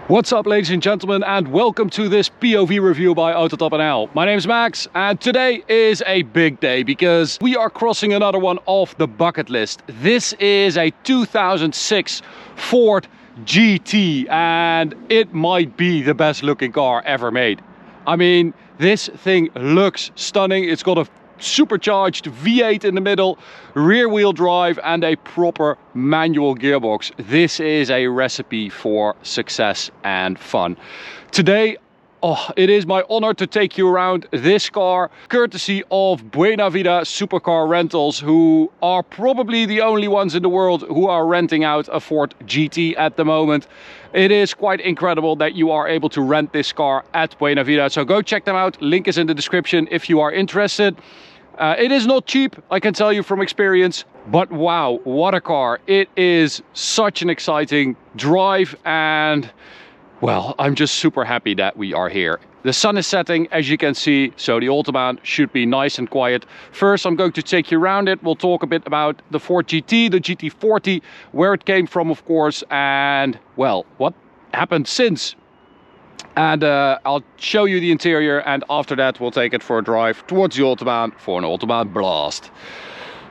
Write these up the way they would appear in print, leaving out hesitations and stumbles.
What's up, ladies and gentlemen, and welcome to this POV review by Autobahn. My name is Max, and today is a big day because we are crossing another one off the bucket list. This is a 2006 Ford GT, and it might be the best looking car ever made. I mean, this thing looks stunning. It's got a supercharged V8 in the middle, rear wheel drive, and a proper manual gearbox. This is a recipe for success and fun. Today, it is my honor to take you around this car, courtesy of Buena Vida Supercar Rentals, who are probably the only ones in the world who are renting out a Ford GT at the moment. It is quite incredible that you are able to rent this car at Buena Vida, so go check them out. Link is in the description if you are interested. It is not cheap, I can tell you from experience, but wow, what a car. It is such an exciting drive, and well, I'm just super happy that we are here. The sun is setting, as you can see, so the Autobahn should be nice and quiet. First, I'm going to take you around it. We'll talk a bit about the Ford GT, the GT40, where it came from, of course, and well, what happened since. And I'll show you the interior, and after that we'll take it for a drive towards the Autobahn for an Autobahn blast.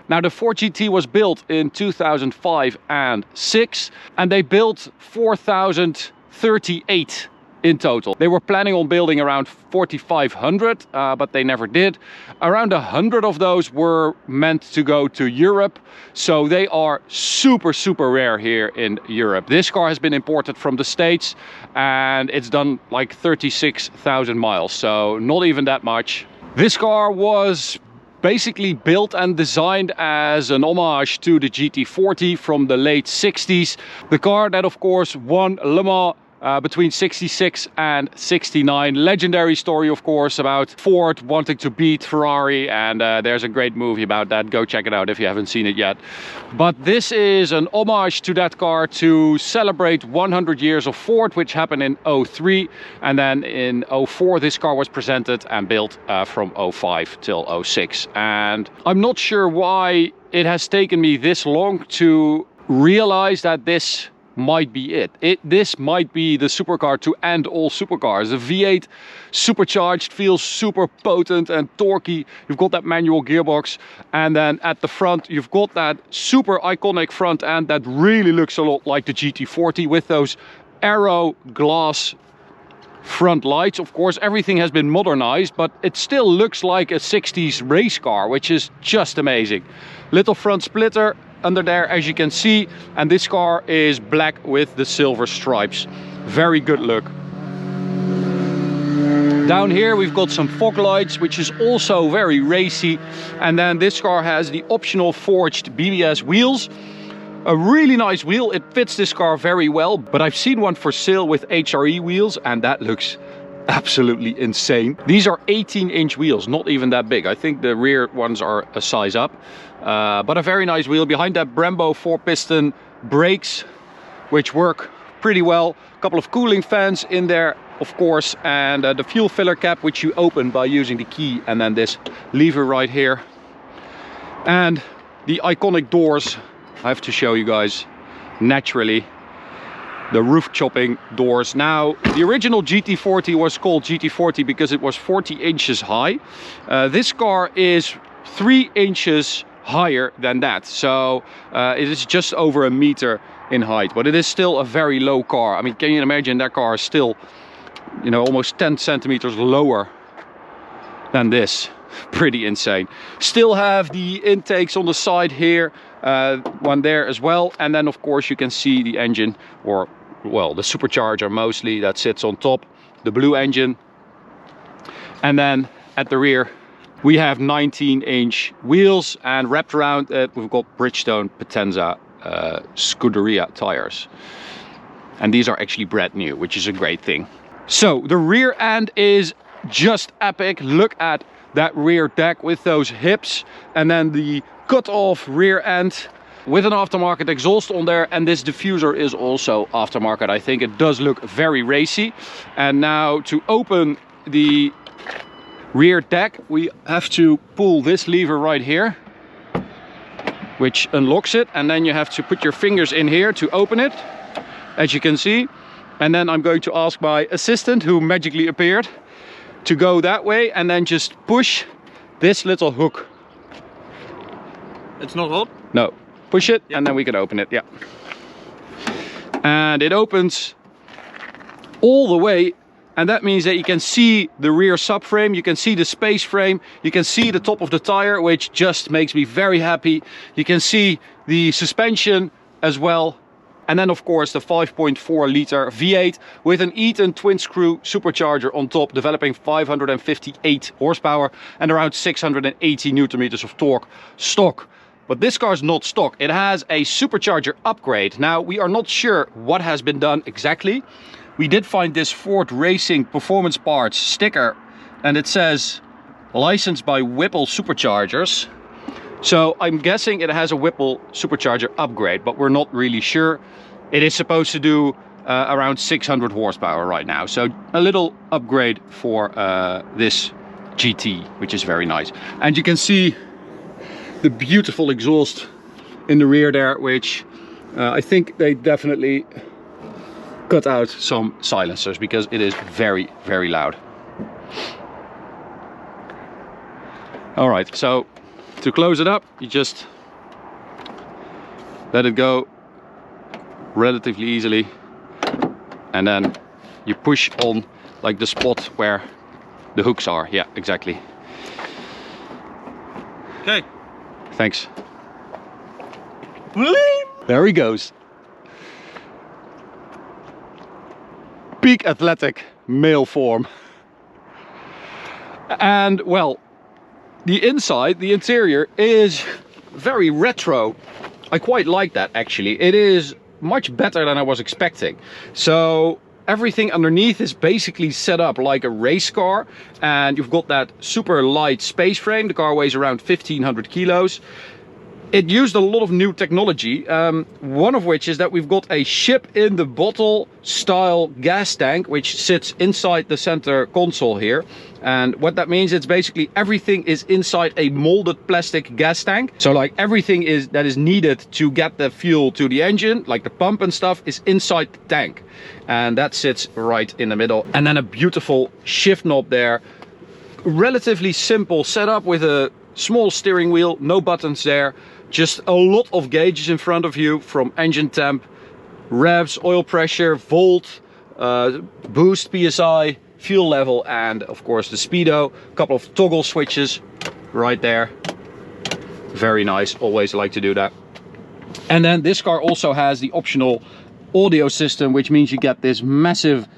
Now, the Ford GT was built in 2005 and 6, and they built 4,038 in total. They were planning on building around 4,500, but they never did. Around 100 of those were meant to go to Europe, so they are super rare here in Europe. This car has been imported from the States, and it's done like 36,000 miles, so not even that much. This car was basically built and designed as an homage to the GT40 from the late 60s. The car that, of course, won Le Mans between 66 and 69. Legendary story, of course, about Ford wanting to beat Ferrari, and there's a great movie about that. Go check it out if you haven't seen it yet. But this is an homage to that car to celebrate 100 years of Ford, which happened in 03, and then in 04 this car was presented and built from 05 till 06. And I'm not sure why it has taken me this long to realize that this might be it. This might be the supercar to end all supercars. The V8 supercharged, feels super potent and torquey. You've got that manual gearbox, and then at the front you've got that super iconic front end that really looks a lot like the GT40 with those aero glass front lights. Of course, everything has been modernized, but it still looks like a 60s race car, which is just amazing. Little front splitter under there, as you can see, and this car is black with the silver stripes. Very good look. Down here we've got some fog lights, which is also very racy, and then this car has the optional forged BBS wheels. A really nice wheel. It fits this car very well, but I've seen one for sale with HRE wheels, and that looks absolutely insane. These are 18-inch wheels, not even that big. I think the rear ones are a size up, but a very nice wheel. Behind that, Brembo 4-piston brakes, which work pretty well. A couple of cooling fans in there, of course, and the fuel filler cap, which you open by using the key, and then this lever right here. And the iconic doors, I have to show you guys, naturally. The roof chopping doors. Now, the original GT40 was called GT40 because it was 40 inches high. This car is 3 inches higher than that, so it is just over a meter in height, but it is still a very low car. I mean, can you imagine that car is still, you know, almost 10 centimeters lower than this? Pretty insane. Still have the intakes on the side here, one there as well, and then of course you can see the engine, or well, the supercharger mostly, that sits on top, the blue engine. And then at the rear we have 19-inch wheels, and wrapped around it we've got Bridgestone Potenza Scuderia tires, and these are actually brand new, which is a great thing. So the rear end is just epic. Look at that rear deck with those hips, and then the cut off rear end with an aftermarket exhaust on there, and this diffuser is also aftermarket. I think it does look very racy. And now to open the rear deck we have to pull this lever right here, which unlocks it, and then you have to put your fingers in here to open it, as you can see. And then I'm going to ask my assistant, who magically appeared, to go that way and then just push this little hook. It's not hot? No, push it and then we can open it, yeah. And it opens all the way, and that means that you can see the rear subframe, you can see the space frame, you can see the top of the tire, which just makes me very happy. You can see the suspension as well. And then of course the 5.4 liter V8 with an Eaton twin screw supercharger on top, developing 558 horsepower and around 680 Newton meters of torque stock. But this car is not stock, it has a supercharger upgrade. Now we are not sure what has been done exactly. We did find this Ford Racing Performance Parts sticker and it says licensed by Whipple Superchargers. So I'm guessing it has a Whipple supercharger upgrade, but we're not really sure. It is supposed to do around 600 horsepower right now. So a little upgrade for this GT, which is very nice. And you can see the beautiful exhaust in the rear there, which I think they definitely cut out some silencers because it is very, very loud. All right, so to close it up, you just let it go relatively easily, and then you push on like the spot where the hooks are. Yeah, exactly. Okay. Thanks. There he goes. Peak athletic male form. And well, the inside, the interior is very retro. I quite like that actually. It is much better than I was expecting. So everything underneath is basically set up like a race car, and you've got that super light space frame. The car weighs around 1500 kilos. It used a lot of new technology, one of which is that we've got a ship in the bottle style gas tank which sits inside the center console here. And what that means, it's basically everything is inside a molded plastic gas tank. So like everything that is needed to get the fuel to the engine, like the pump and stuff, is inside the tank. And that sits right in the middle. And then a beautiful shift knob there. Relatively simple setup with a small steering wheel, no buttons there. Just a lot of gauges in front of you, from engine temp, revs, oil pressure, volt, boost, PSI, fuel level, and of course the speedo. A couple of toggle switches right there. Very nice, always like to do that. And then this car also has the optional audio system, which means you get this massive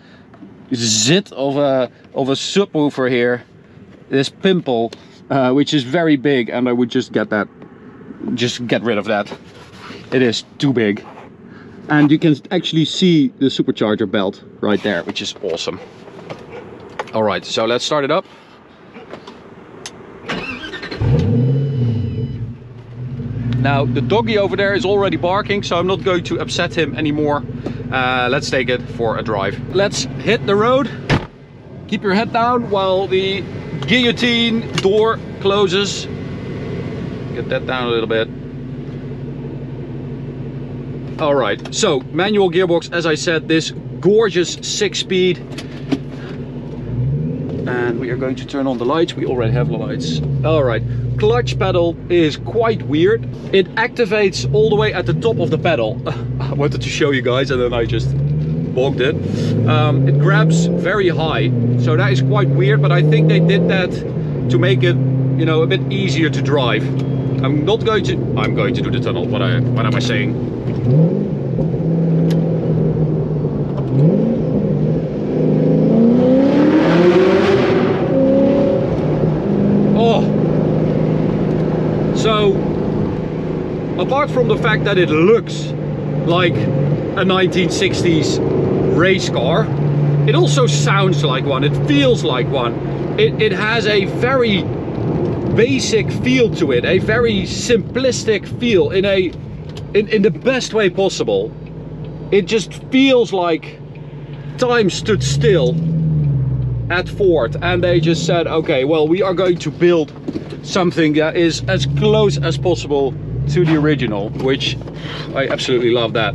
zit of a subwoofer here, this pimple, which is very big, and I would just get rid of that. It is too big. And you can actually see the supercharger belt right there, which is awesome. All right, so let's start it up. Now the doggy over there is already barking, so I'm not going to upset him anymore. Let's take it for a drive. Let's hit the road. Keep your head down while the guillotine door closes. Get that down a little bit. All right, so manual gearbox, as I said, this gorgeous 6-speed. And we are going to turn on the lights. We already have the lights. All right, clutch pedal is quite weird. It activates all the way at the top of the pedal. I wanted to show you guys and then I just bogged it. It grabs very high, so that is quite weird, but I think they did that to make it, you know, a bit easier to drive. I'm going to do the tunnel. What am I saying? Oh. So, apart from the fact that it looks like a 1960s race car, it also sounds like one. It feels like one. It has a very basic feel to it, a very simplistic feel in the best way possible. It just feels like time stood still at Ford and they just said, okay, well, we are going to build something that is as close as possible to the original, which I absolutely love that.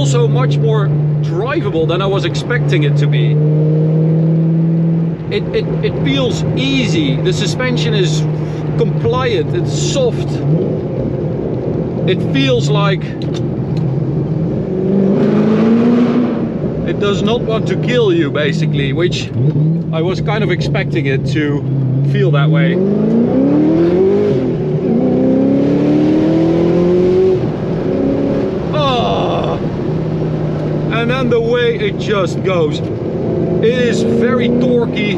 also much more drivable than I was expecting it to be. It feels easy. The suspension is compliant, it's soft. It feels like it does not want to kill you, basically, which I was kind of expecting it to feel that way. Oh, and then the way it just goes. It is very torquey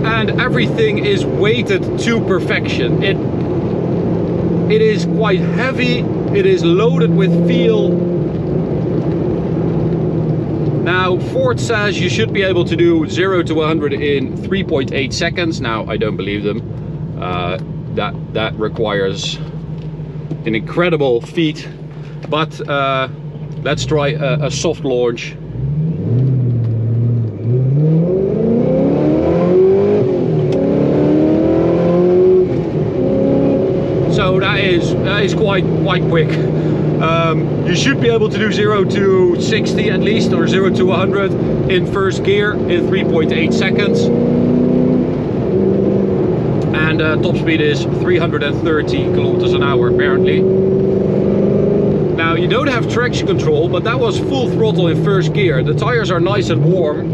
and everything is weighted to perfection. It is quite heavy, it is loaded with feel. Now Ford says you should be able to do 0 to 100 in 3.8 seconds. Now I don't believe them. That requires an incredible feat. But let's try a soft launch. So that is quite quick. You should be able to do 0 to 60 at least, or 0 to 100 in first gear in 3.8 seconds. And top speed is 330 kilometers an hour apparently. Now you don't have traction control, but that was full throttle in first gear. The tires are nice and warm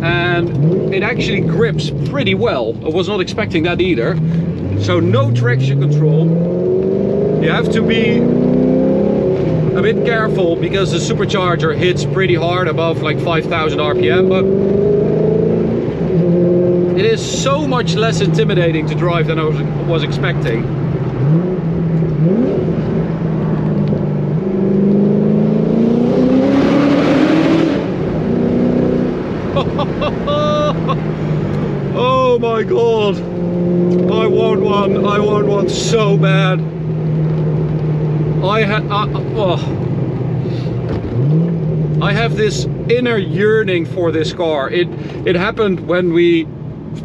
and it actually grips pretty well. I was not expecting that either. So no traction control. You have to be a bit careful because the supercharger hits pretty hard above like 5,000 RPM, but it is so much less intimidating to drive than I was expecting. Oh my god, I want one so bad. I have this inner yearning for this car. It happened when we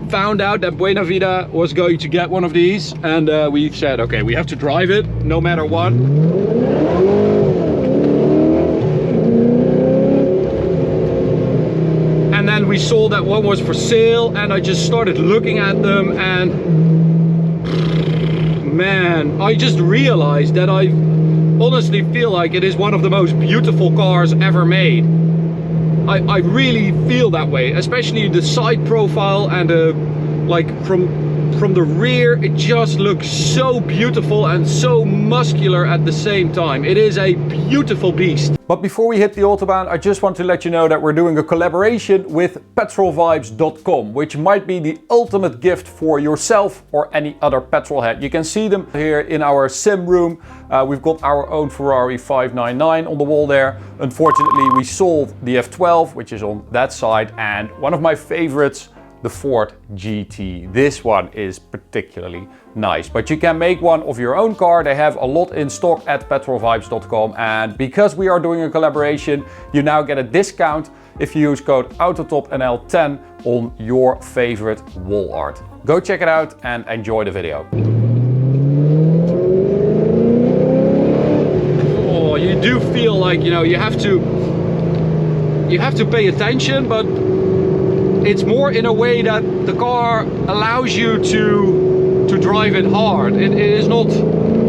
found out that Buena Vida was going to get one of these, and we said, okay, we have to drive it no matter what. And then we saw that one was for sale, and I just started looking at them, and man, I just realized that I honestly feel like it is one of the most beautiful cars ever made. I really feel that way, especially the side profile and like from the rear, it just looks so beautiful and so muscular at the same time. It is a beautiful beast. But before we hit the Autobahn, I just want to let you know that we're doing a collaboration with petrolvibes.com, which might be the ultimate gift for yourself or any other petrol head. You can see them here in our sim room. We've got our own Ferrari 599 on the wall there. Unfortunately, we sold the F12, which is on that side, and one of my favorites, the Ford GT. This one is particularly nice, but you can make one of your own car. They have a lot in stock at petrolvibes.com, and because we are doing a collaboration, you now get a discount if you use code AUTOTOPNL10 on your favorite wall art. Go check it out and enjoy the video. Oh, you do feel like, you know, you have to pay attention, but it's more in a way that the car allows you to drive it hard. It is not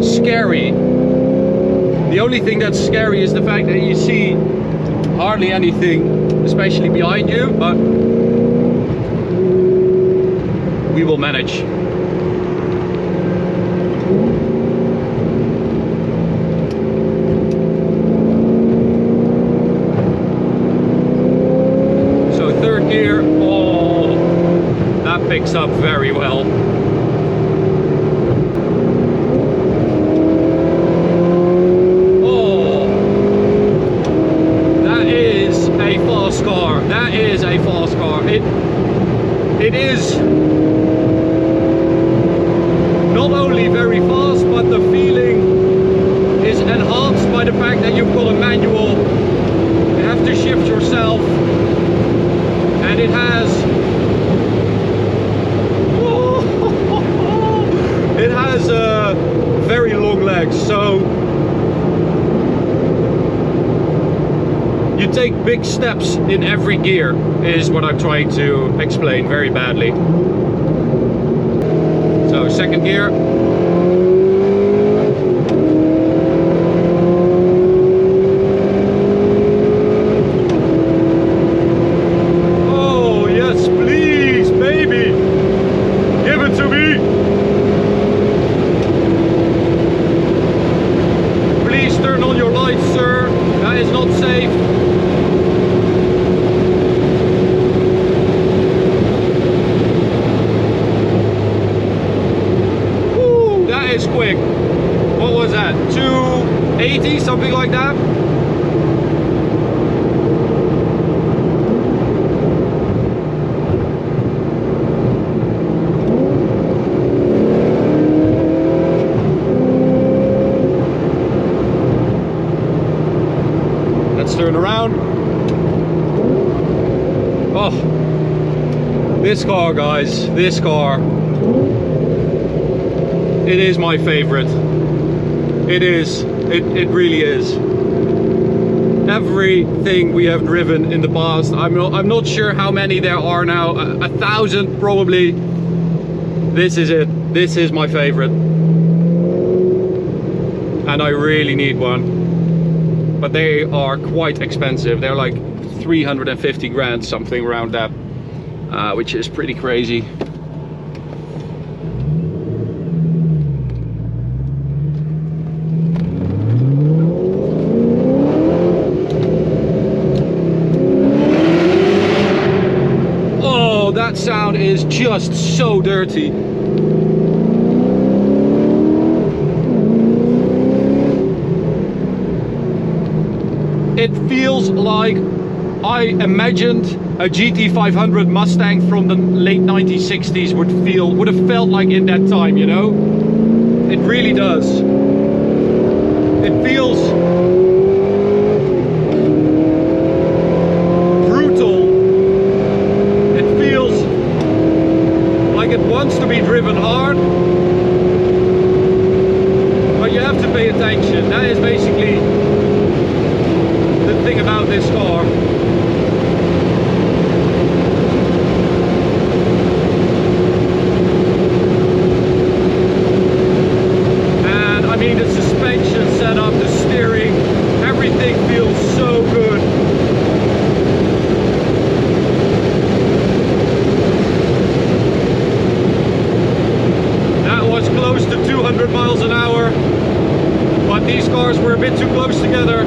scary. The only thing that's scary is the fact that you see hardly anything, especially behind you, but we will manage. So third gear, oh, that picks up very well. It is not only very fast, but the feeling is enhanced by the fact that you've got a manual. You have to shift yourself, and it has very long legs, so You take big steps in every gear, is what I'm trying to explain very badly. So second gear. Oh yes, please, baby, give it to me. Please turn on your lights, sir. That is not safe. Woo, that is quick. What was that? 280, something like that? Turn around. Oh, this car, guys, this car, it is my favorite. It is, it really is. Everything we have driven in the past, I'm not sure how many there are now, 1,000 probably. This is it. This is my favorite, and I really need one. But they are quite expensive. They're like 350 grand, something around that, which is pretty crazy. Oh, that sound is just so dirty. It feels like I imagined a GT500 Mustang from the late 1960s would have felt like in that time, you know? It really does. It feels brutal. It feels like it wants to be driven hard. But you have to pay attention. That is basically the thing about this car. And I mean, the suspension setup, the steering, everything feels so good. That was close to 200 miles an hour, but these cars were a bit too close together.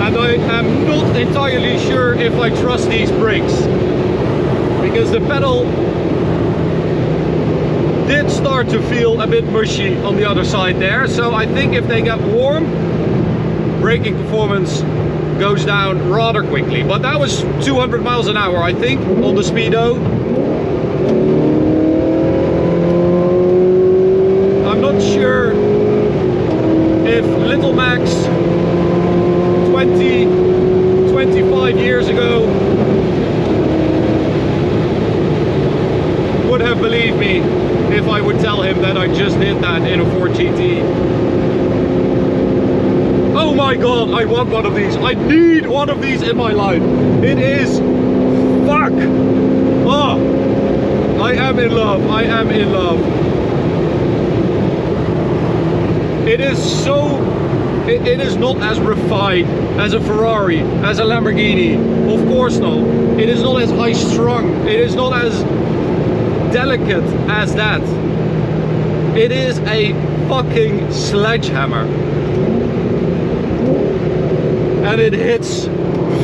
And I am not entirely sure if I trust these brakes, because the pedal did start to feel a bit mushy on the other side there. So I think if they get warm, braking performance goes down rather quickly. But that was 200 miles an hour, I think, on the speedo. I'm not sure if Little Max 25 years ago would have believed me if I would tell him that I just did that in a Ford GT. Oh my god, I want one of these. I need one of these in my life. It is fuck. Oh, I am in love. I am in love. It is so, it is not as refined as a Ferrari, as a Lamborghini. Of course not. It is not as high strung. It is not as delicate as that. It is a fucking sledgehammer. And it hits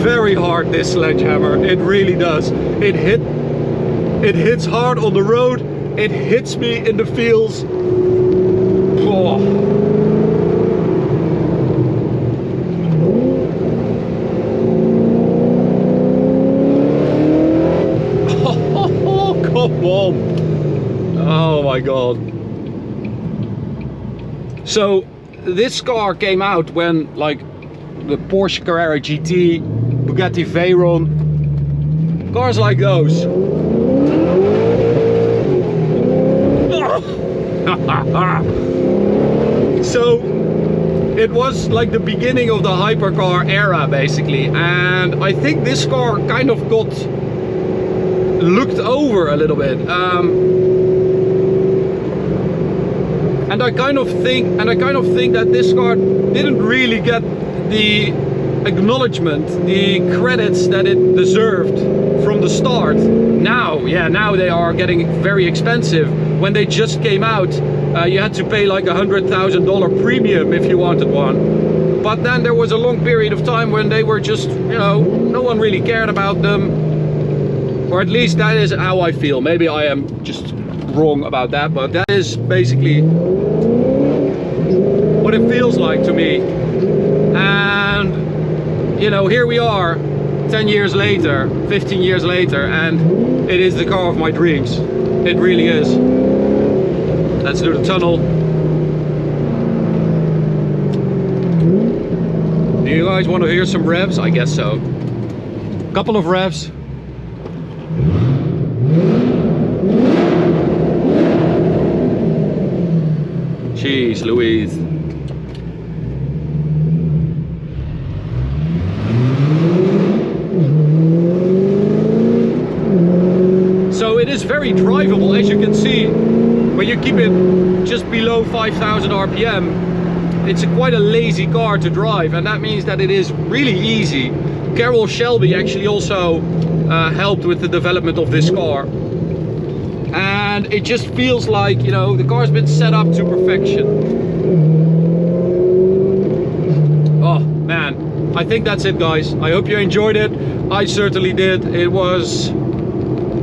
very hard, this sledgehammer. It really does. It hits hard on the road. It hits me in the feels. Oh. Come on. Oh my god. So this car came out when, like, the Porsche Carrera GT, Bugatti Veyron, cars like those. So it was like the beginning of the hypercar era, basically, and I think this car kind of got looked over a little bit. And I kind of think that this car didn't really get the acknowledgement, the credits that it deserved from the start. Now, yeah, now they are getting very expensive. When they just came out, you had to pay like $100,000 premium if you wanted one. But then there was a long period of time when they were just, you know, no one really cared about them. Or at least that is how I feel. Maybe I am just wrong about that, but that is basically what it feels like to me. And you know, here we are 10 years later, 15 years later, and it is the car of my dreams. It really is. Let's do the tunnel. Do you guys want to hear some revs? I guess so. Couple of revs. Jeez Louise. So it is very drivable, as you can see. When you keep it just below 5,000 RPM, it's quite a lazy car to drive, and that means that it is really easy. Carroll Shelby actually also helped with the development of this car. And it just feels like, you know, the car's been set up to perfection. Oh man, I think that's it, guys. I hope you enjoyed it. I certainly did. It was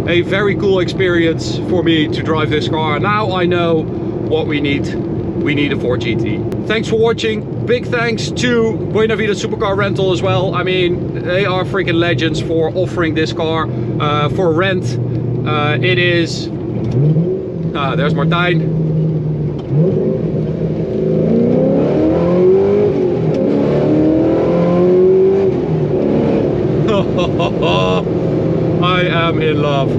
a very cool experience for me to drive this car. Now I know what we need. We need a Ford GT. Thanks for watching. Big thanks to Buena Vida Supercar Rental as well. I mean, they are freaking legends for offering this car for rent. It is... there's Martijn. I am in love.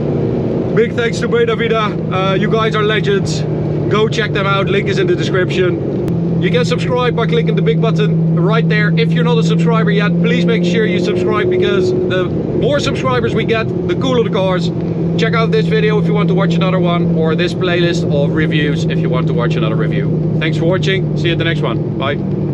Big thanks to Buena Vida. You guys are legends. Go check them out. Link is in the description. You can subscribe by clicking the big button right there. If you're not a subscriber yet, please make sure you subscribe, because the more subscribers we get, the cooler the cars. Check out this video if you want to watch another one, or this playlist of reviews if you want to watch another review. Thanks for watching. See you at the next one. Bye.